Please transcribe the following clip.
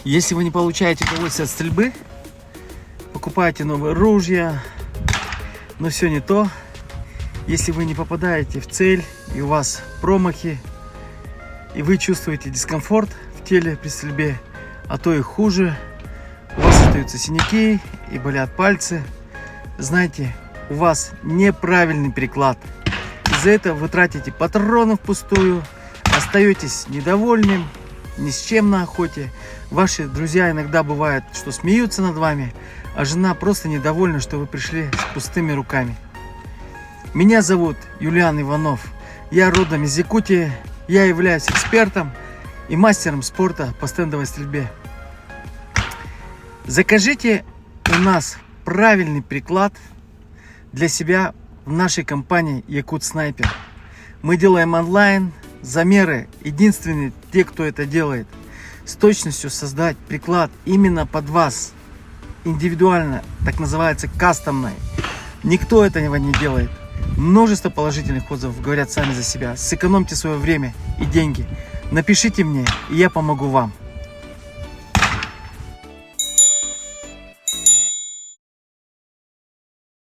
Если вы не получаете удовольствие от стрельбы, покупаете новые ружья, но все не то. Если вы не попадаете в цель, и у вас промахи, и вы чувствуете дискомфорт в теле при стрельбе, а то и хуже, у вас остаются синяки и болят пальцы, знаете, у вас неправильный приклад. Из-за этого вы тратите патроны впустую, остаетесь недовольным, ни с чем на охоте. Ваши друзья иногда бывает, что смеются над вами, а жена просто недовольна, что вы пришли с пустыми руками. Меня зовут Юлиан Иванов. Я родом из Якутии. Я являюсь экспертом и мастером спорта по стендовой стрельбе. Закажите у нас правильный приклад для себя в нашей компании Якут Снайпер. Мы делаем онлайн замеры. Единственные те, кто это делает, с точностью создать приклад именно под вас. Индивидуально, так называется, кастомный. Никто этого не делает. Множество положительных отзывов говорят сами за себя. Сэкономьте свое время и деньги. Напишите мне, и я помогу вам.